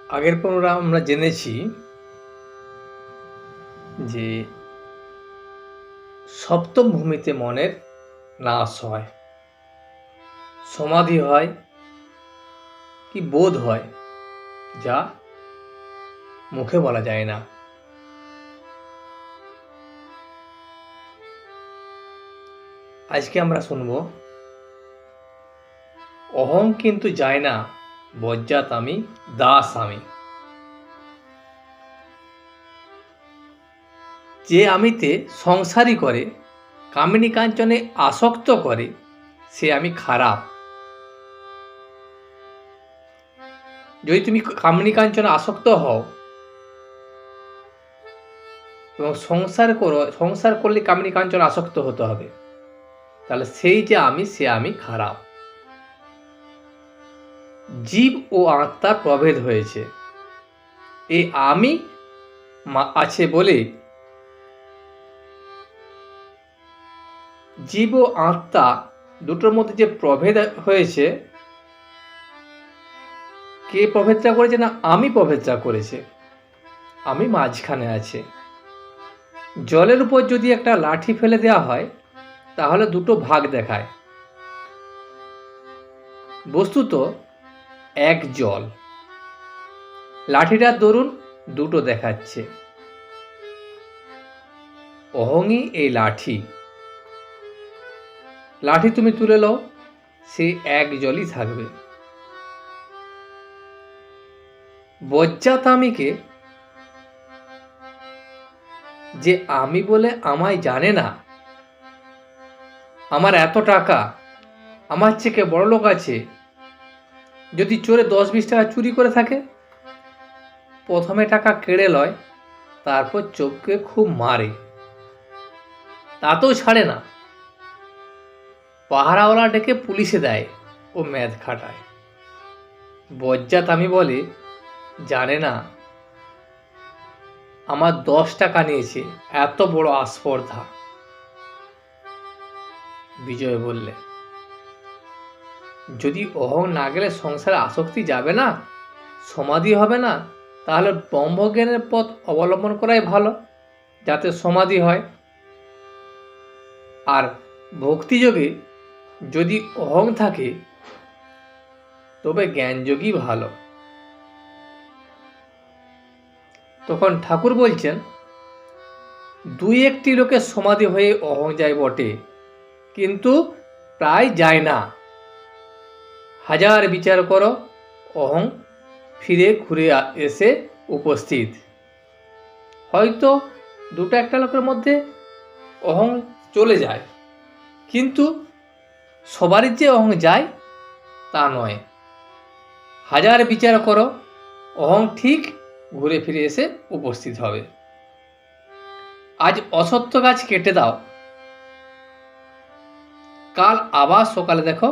আগের পর্বে আমরা জেনেছি যে সপ্তম ভূমিতে মনের নাশ হয়, সমাধি হয় কি বোধ হয়, যা মুখে বলা যায় না। আজকে আমরা শুনব অহং কিন্তু যায় না, বজ্জাত আমি, দাস আমি। যে আমিতে সংসারী করে, কামিনী কাঞ্চনে আসক্ত করে, সে আমি খারাপ। যদি তুমি কামিনী কাঞ্চনে আসক্ত হও এবং সংসার করলে কামিনী কাঞ্চনে আসক্ত হতে হবে, তাহলে সেই যে আমি, সে আমি খারাপ। জীব ও আত্মার প্রভেদ হয়েছে। এই আমি আছে বলে জীব ও আত্মা দুটোর মধ্যে যে প্রভেদ হয়েছে, কে প্রভেদটা করেছে? না, আমি প্রভেদটা করেছে। আমি মাঝখানে আছে। জলের উপর যদি একটা লাঠি ফেলে দেওয়া হয়, তাহলে দুটো ভাগ দেখায়। বস্তুত এক জল, লাঠিটার দরুন দুটো দেখাচ্ছে। অহংই এই লাঠি। লাঠি তুমি তুলে লও, সে এক জলই থাকবে। বজ্জাত আমিকে, যে আমি বলে আমায় জানে না, আমার এত টাকা, আমার থেকে বড় লোক আছে, যদি চোরে 10-20 টাকা চুরি করে থাকে, প্রথমে টাকা কেড়ে লয়, তারপর চোখকে খুব মারে, তাতেও ছাড়ে না। পাহারাওয়ালা ডেকে পুলিশে দেয়, ও মেদ খাটায়। বজ্জাত আমি বলে জানে না আমার 10 টাকা নিয়েছে, এত বড় আস্পর্ধা। বিজয় বললে, যদি অহং না গেলে সংসারে আসক্তি যাবে না, সমাধি হবে না, তাহলে ব্রহ্মজ্ঞানের পথ অবলম্বন করাই ভালো, যাতে সমাধি হয়। আর ভক্তিযোগে যদি অহং থাকে, তবে জ্ঞানযোগই ভালো। তখন ঠাকুর বলছেন, 2-1টি লোকের সমাধি হয়ে অহং যায় বটে, কিন্তু প্রায় যায় না। হাজার বিচার করো, অহং ফিরে ঘুরে এসে উপস্থিত। হয়তো 2-1টা লোকের মধ্যে অহং চলে যায়, কিন্তু সবারই যে অহং যায় তা নয়। হাজার বিচার করো, অহং ঠিক ঘুরে ফিরে এসে উপস্থিত হবে। আজ অসত্য গাছ কেটে দাও, কাল আবার সকালে দেখো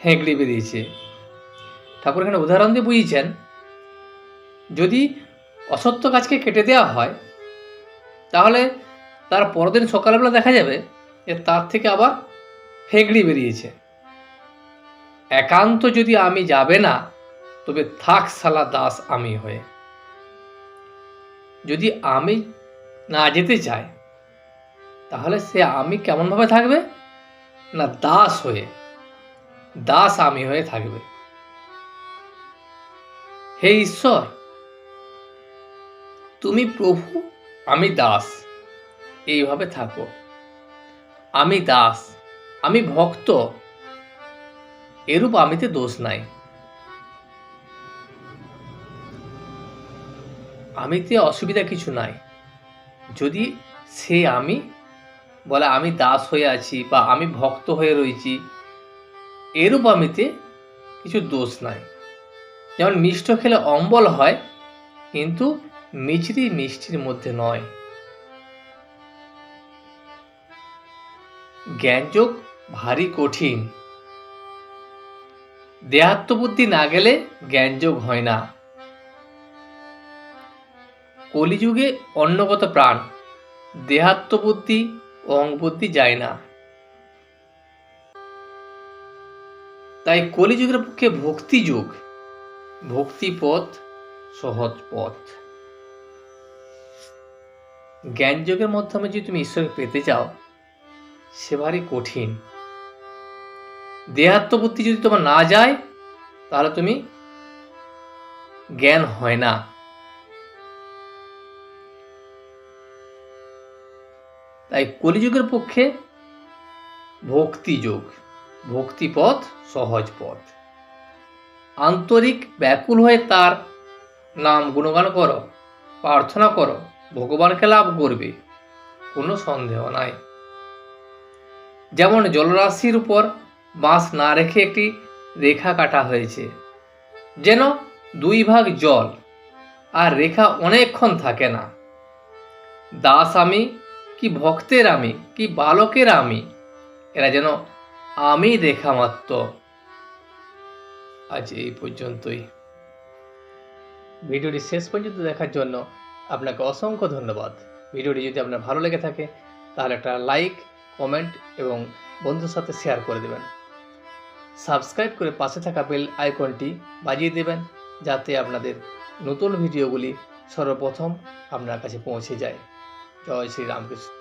হেঁকড়ি বেরিয়েছে। ঠাকুর এখানে উদাহরণ দিয়ে বুঝিয়েছেন, যদি অসত্য গাছকে কেটে দেওয়া হয়, তাহলে তার পরের দিন সকালবেলা দেখা যাবে যে তার থেকে আবার হেঁকড়ি বেরিয়েছে। একান্ত যদি আমি যাবে না, তবে থাক সালা দাস আমি হয়ে। যদি আমি না যেতে চায়, তাহলে সে আমি কেমনভাবে থাকবে? না, দাস হয়ে, দাস আমি হয়ে থাকবে। হে ঈশ্বর, তুমি প্রভু, আমি দাস, এইভাবে থাকো। আমি দাস, আমি ভক্ত, এরূপ আমিতে দোষ নাই। আমিতে অসুবিধা কিছু নাই। যদি সে আমি বলে আমি দাস হয়ে আছি বা আমি ভক্ত হয়ে রয়েছি, এরূপ আমিতে কিছু দোষ নাই। যেমন মিষ্ট খেলে অম্বল হয়, কিন্তু মিছরি মিষ্টির মধ্যে নয়। জ্ঞানযোগ ভারী কঠিন। দেহাত্মবুদ্ধি না গেলে জ্ঞানযোগ হয় না। কলিযুগে অন্নগত প্রাণ, দেহাত্মবুদ্ধি অহংবুদ্ধি যায় না। তাই কলিযুগের পক্ষে ভক্তিযুগ, ভক্তিপথ সহজ পথ। জ্ঞানযোগের মাধ্যমে যদি তুমি ঈশ্বরকে পেতে চাও, সে ভারী কঠিন। দেহাত্মবুদ্ধি যদি তোমার না যায়, তাহলে তুমি জ্ঞান হয় না। তাই কলিযুগের পক্ষে ভক্তিযোগ, ভক্তিপথ সহজ পথ। আন্তরিক ব্যাকুল হয়ে তার নাম গুণগান করো, প্রার্থনা করো, ভগবানকে লাভ করবে, কোনো সন্দেহ নাই। যেমন জলরাশির উপর বাঁশ না রেখে একটি রেখা কাটা হয়েছে, যেন 2 ভাগ জল, আর রেখা অনেকক্ষণ থাকে না। দাস আমি কি ভক্তের আমি কি বালকের আমি, এরা যেন আমি রেখা মাত্র। আজ এই পর্যন্তই। ভিডিওটি শেষ পর্যন্ত দেখার জন্য আপনাকে অসংখ্য ধন্যবাদ। ভিডিওটি যদি আপনার ভালো লেগে থাকে, তাহলে একটা লাইক, কমেন্ট এবং বন্ধুর সাথে শেয়ার করে দেবেন। সাবস্ক্রাইব করে পাশে থাকা বেল আইকনটি বাজিয়ে দেবেন, যাতে আপনাদের নতুন ভিডিওগুলি সর্বপ্রথম আপনার কাছে পৌঁছে যায়। জয় শ্রী রামকৃষ্ণ।